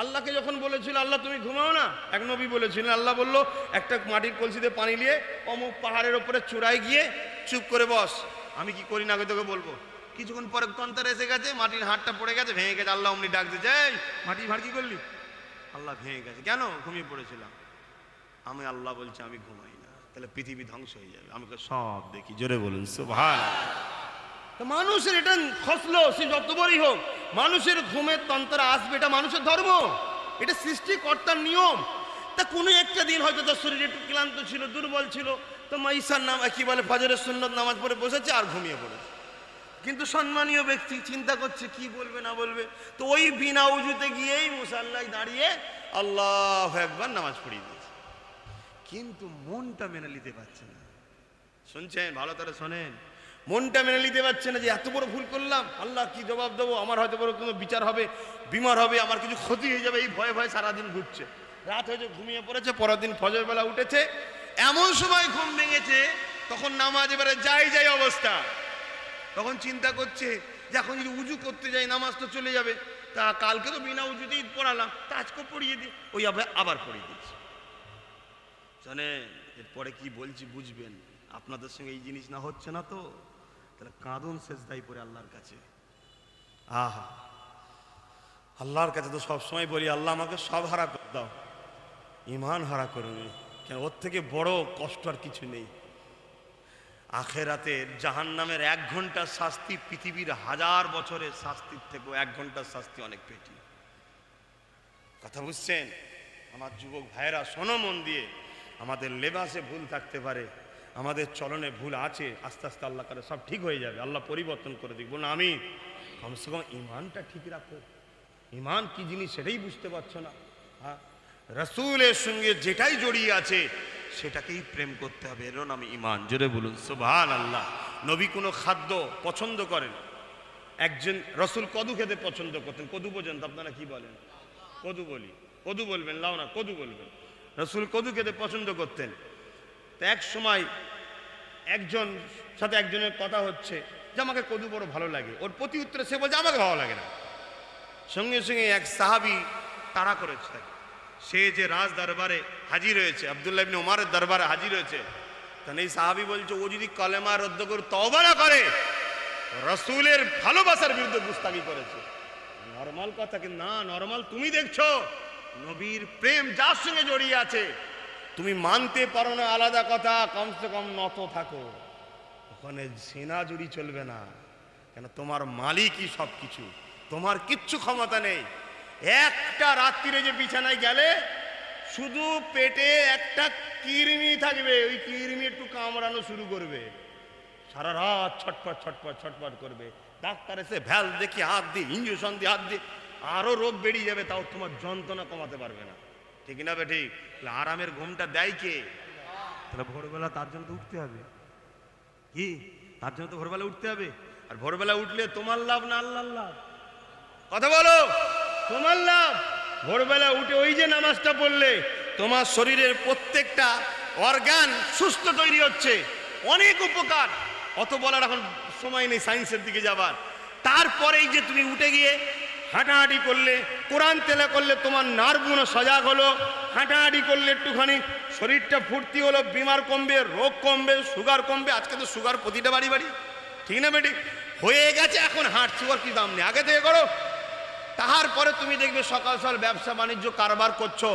আল্লাহকে যখন বলেছিল আল্লাহ তুমি ঘুমাও না, এক নবী বলেছিলেন, আল্লাহ বললো একটা মাটির কলসিতে পানি নিয়ে অমুক পাহাড়ের ওপরে চূড়ায় গিয়ে চুপ করে বস, আমি কি করি না তোকে বলবো। কিছুক্ষণ পরে তন্তার এসে গেছে, মাটির হাড়টা পড়ে গেছে, ভেঙে গেছে। আল্লাহ অমনি ডাক দিয়েছে, এই মাটির হাড় কি করলি? আল্লাহ ভেঙে গেছে। কেন? ঘুমিয়ে পড়েছিলাম। আমি আল্লাহ বলছি আমি ঘুমাই না, তাহলে পৃথিবী ধ্বংস হয়ে যাবে, আমাকে সব দেখি। জোরে বলুন সুবহানাল্লাহ। মানুষের এটা খসলো, সে যত বড়ই হোক, মানুষের ঘুমের তন্ত্র আসবে, এটা মানুষের ধর্ম, এটা সৃষ্টিকর্তার নিয়ম। তা কোনো একটা দিন হয়তো তার শরীর একটু ক্লান্ত ছিল, দুর্বল ছিল, তো ঈশার নাম কি বলে ফজরের সুন্নত নামাজ পড়ে বসেছে আর ঘুমিয়ে পড়েছে। কিন্তু সম্মানীয় ব্যক্তি চিন্তা করছে কি বলবে না বলবে, তো ওই বিনা উজুতে গিয়েই মুসাল্লায় দাঁড়িয়ে আল্লাহু আকবার নামাজ পড়িয়ে দিয়েছে। কিন্তু মনটা মেনে নিতে পারছে না। শুনছেন? ভালো করে শোনেন। মনটা মেনে নিতে পারছে না যে এত বড় ভুল করলাম, আল্লাহ কি জবাব দেবো, আমার হয়তো বড় কোনো বিচার হবে, বিমার হবে, আমার কিছু ক্ষতি হয়ে যাবে, এই ভয়ে ভয়ে সারাদিন ঘুরছে। রাত হয়েছে, ঘুমিয়ে পড়েছে, পরের দিন ফজর বেলা উঠেছে, এমন সময় ঘুম ভেঙেছে, তখন নামাজ এবারে যাই অবস্থা। তখন চিন্তা করছে যে এখন যদি উজু করতে যাই নামাজ তো চলে যাবে, তা কালকে তো বিনা উজুতেই পড়ালাম, তা আজকেও পড়িয়ে দিই, ওই আবার পড়িয়ে দিচ্ছি। জানেন এরপরে কি বলছি বুঝবেন। আপনাদের সঙ্গে এই জিনিস না হচ্ছে না তো, তাহলে কাঁদুন সেজদাই পড়ে আল্লাহর কাছে। আহা, আল্লাহর কাছে তো সবসময় বলি, আল্লাহ আমাকে সব হারা করে দাও, ইমান হারা করুন, কেন ওর থেকে বড় কষ্ট আর কিছু নেই। আখেরাতের জাহান্নামের 1 ঘন্টার শাস্তি পৃথিবীর 1000 বছরের শাস্তির থেকেও 1 ঘন্টার শাস্তি অনেক পেটি। কথা বুঝছেন? আমার যুবক ভাইয়েরা শোনো মন দিয়ে, আমাদের লেবাসে ভুল থাকতে পারে, আমাদের চলনে ভুল আছে, আস্তে আস্তে আল্লাহ করে সব ঠিক হয়ে যাবে, আল্লাহ পরিবর্তন করে দিক। বলুন আমি, কমসে কম ইমানটা ঠিক রাখো। ইমান কি জিনিস সেটাই বুঝতে পারছো না? হ্যাঁ, রাসূলের সঙ্গে যেটাই জড়িয়ে আছে সেটাকেই প্রেম করতে হবে, এর নাম ইমান। জোরে বলুন সুবহানাল্লাহ। নবী কোনো খাদ্য পছন্দ করেন, একজন রাসূল কদু খেতে পছন্দ করতেন। কদু পর্যন্ত আপনারা কি বলেন? কদু বলি, কদু বলবেন, লাও না কদু বলবেন। রাসূল কদু খেতে পছন্দ করতেন। তো এক সময় একজন সাথে একজনের কথা হচ্ছে যে আমাকে কদু বড় ভালো লাগে, ওর প্রতি উত্তরে সে বলছে আমাকে ভালো লাগে না। সঙ্গে সঙ্গে এক সাহাবী তাড়া করেছে তাকে। সে যে রাজ দরবারে হাজির হয়েছে, আব্দুল্লাহ ইবনে ওমরের দরবারে হাজির হয়েছে, তখন এই সাহাবী বলছে ও যদি কালেমা রদ্দ করে তওবা না করে, রাসূলের ভালোবাসার বিরুদ্ধে গুস্তাখি করেছে। নরমাল কথা কি না, নরমাল তুমি দেখছো নবীর প্রেম যার সঙ্গে জড়িয়ে আছে, তুমি মানতে পারো না আলাদা কথা, কমসে কম নত থাকো। ওখানে সেনা জুড়ি চলবে না, কেন তোমার মালিকই সব কিছু, তোমার কিচ্ছু ক্ষমতা নেই। একটা রাত্রিরে যে বিছানায় গেলে শুধু পেটে একটা কৃমি থাকবে, ওই কৃমি একটু কামড়ানো শুরু করবে, সারা রাত ছটফট ছটফট ছটফট করবে। ডাক্তার এসে ভ্যাল দেখি হাত দিয়ে, ইঞ্জেকশন দিয়ে হাত দিয়ে, আরো রোগ বেরিয়ে যাবে, তাও তোমার যন্ত্রণা কমাতে পারবে না। ঠিক না বে ঠিক? আরামের ঘুমটা দেয় কে? তাহলে ভোরবেলা তার জন্য তো উঠতে হবে, কি তার জন্য তো ভোরবেলা উঠতে হবে। আর ভোরবেলা উঠলে তোমার লাভ না আল্লাহর লাভ? কথা বলো, তোমার লাভ। ভোরবেলা উঠে ওই যে নামাজটা পড়লে তোমার শরীরের প্রত্যেকটা অর্গান সুস্থ তৈরি হচ্ছে, অনেক উপকার। অত বলার এখন সময় নেই সায়েন্সের দিকে যাবার। তারপরেই যে তুমি উঠে গিয়ে হাঁটাহাঁটি করলে, কোরআন তেলা করলে, তোমার নার্ভগুলো সজাগ হলো, হাঁটাহাঁটি করলে একটুখানি শরীরটা ফুর্তি হলো, বিমার কমবে, রোগ কমবে, সুগার কমবে। আজকে তো সুগার প্রতিটা বাড়ি বাড়ি, ঠিক না বেটি? হয়ে গেছে, এখন হাঁটছি, ওর কি দাম নেই, আগে থেকে করো। তারপরে তুমি দেখবে সকাল সকাল ব্যবসা বাণিজ্য কারবার করছো,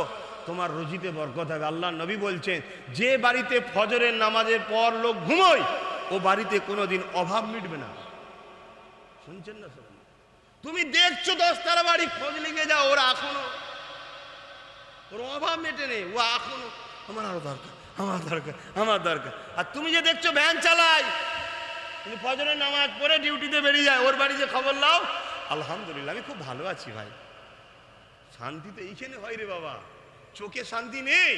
তোমার রুজিতে বরকত হবে। আল্লাহ নবী বলছেন যে বাড়িতে ফজরের নামাজের পর লোক ঘুমোয়, ও বাড়িতে কোনোদিন অভাব মিটবে না। শুনছেন না সব? তুমি দেখছো 10 বাড়ি, খোঁজ লিখে যাও, ওরা এখনো, ওর অভাব মেটে নেই, ও এখনো আমার আরো দরকার, আমার দরকার, আমার দরকার। আর তুমি যে দেখছো ভ্যান চালায়, তুমি ফজরের নামাজ পড়ে ডিউটিতে বেরিয়ে যায়, ওর বাড়ি যে খবর লাও, আলহামদুলিল্লাহ আমি খুব ভালো আছি ভাই। শান্তি তো এইখানে হয় রে বাবা, চোখে শান্তি নেই।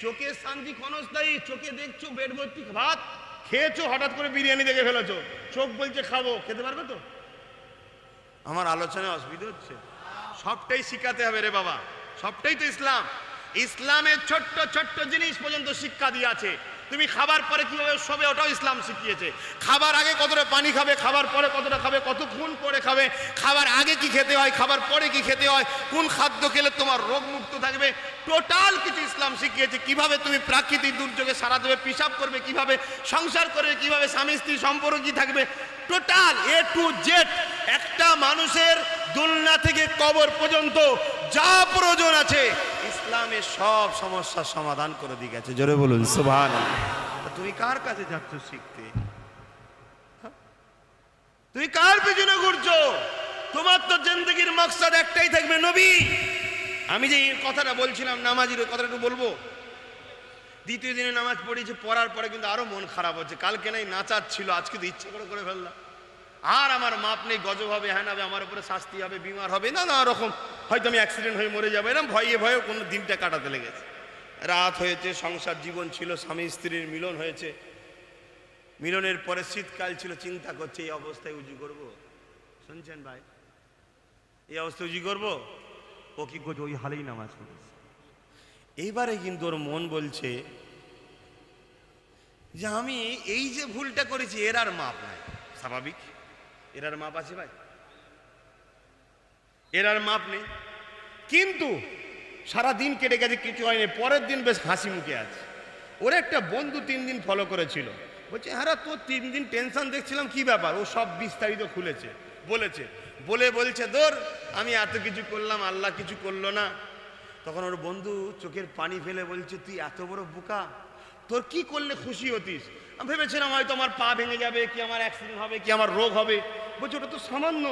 চোখের শান্তি ক্ষণস্থায়ী। চোখে দেখছো পেট ভর্তি ভাত খেয়েছো, হঠাৎ করে বিরিয়ানি দেখে ফেলেছো, চোখ বলছে খাবো, খেতে পারবে তো? আমার আলোচনায় অসুবিধা হচ্ছে? সবটাই শিখাতে হবে রে বাবা, সবটাই তো ইসলাম। ইসলামের ছোট্ট ছোট্ট জিনিস পর্যন্ত শিক্ষা দিয়ে আছে। তুমি খাবার পরে কিভাবে শোবে, ওটাও ইসলাম শিখিয়েছে। খাবার আগে কতটা পানি খাবে, খাবার পরে কতটা খাবে, কতক্ষণ পরে খাবে, খাবার আগে কি খেতে হয়, খাবার পরে কি খেতে হয়, কোন খাদ্য খেলে তোমার রোগ মুক্ত থাকবে, টোটাল কিছু ইসলাম শিখিয়েছে। কিভাবে তুমি প্রাকৃতিক দুর্যোগে সারা দেবে, পিশাব করবে কিভাবে, সংসার করবে কিভাবে, স্বামী স্ত্রী সম্পর্ক কি থাকবে, টোটাল এ টু জেড একটা মানুষের দুলনা থেকে কবর পর্যন্ত যা প্রয়োজন আছে ইসলামের সব সমস্যার সমাধান করে দিয়ে গেছে। জোরে বলুন সুবহানাল্লাহ। তুমি কার কাছে যাচ্ছ শিখতে? তুমি কার পেছনে ঘুরছো? তোমার তো জিন্দেগির মাকসাদ একটাই থাকবে, নবী। আমি যে এই কথাটা বলছিলাম নামাজের, ওই কথাটা একটু বলবো। দ্বিতীয় দিনে নামাজ পড়েছি, পড়ার পরে কিন্তু আরো মন খারাপ হচ্ছে। কালকে নাই নাচার ছিল, আজকে তো ইচ্ছে করে ফেললাম। আর আমার মাপ নেই, গজব হবে, হ্যাঁ হবে, আমার উপরে শাস্তি হবে, বিমার হবে, নানা রকম, হয়তো আমি অ্যাক্সিডেন্ট হয়ে মরে যাবো, এরকম ভয়ে ভয়ে কোনো দিনটা কাটাতে লেগেছে। রাত হয়েছে, সংসার জীবন ছিল, স্বামী স্ত্রীর মিলন হয়েছে, মিলনের পরে শীতকাল ছিল, চিন্তা করছে এই অবস্থায় উজু করব। শুনছেন ভাই? এই অবস্থায় উজু করব? ও কি করছে? ওই হালেই নামাজ পড়েছে। এইবারে কিন্তু ওর মন বলছে যে আমি এই যে ভুলটা করেছি এর আর মাপ নাই। স্বাভাবিক, এর আর মাপ আছে ভাই? এর আর মাপ নেই। কিন্তু সারা দিন কেটে গেছে, কিছু হয়নি। পরের দিন বেশ হাসি মুখে আছে। ওর একটা বন্ধু 3 দিন ফলো করেছিল, বলছে হ্যাঁ তোর 3 দিন টেনশন দেখছিলাম, কি ব্যাপার? ও সব বিস্তারিত খুলেছে, বলেছে, বলছে ধর আমি এত কিছু করলাম, আল্লাহ কিছু করলো না। তখন ওর বন্ধু চোখের পানি ফেলে বলছে তুই এত বড় বোকা, তোর কি করলে খুশি হতিস? আমি ভেবেছিলাম হয়তো আমার পা ভেঙে যাবে, কি আমার অ্যাক্সিডেন্ট হবে, কি আমার রোগ হবে। বলছে ওটা তো সামান্য,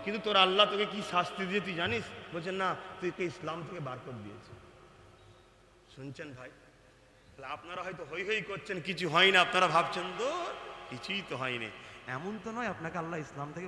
কিন্তু তোর আল্লাহ তোকে কি শাস্তি দিয়ে তুই জানিস? বলছে না, তুই ইসলাম থেকে বার করে দিয়েছে। শুনছেন ভাই? আপনারা হয়তো হই হই করছেন, কিছু হয় না, আপনারা ভাবছেন তো কিছুই তো হয়নি। এমন তো নয়, আপনাকে আল্লাহ ইসলাম থেকে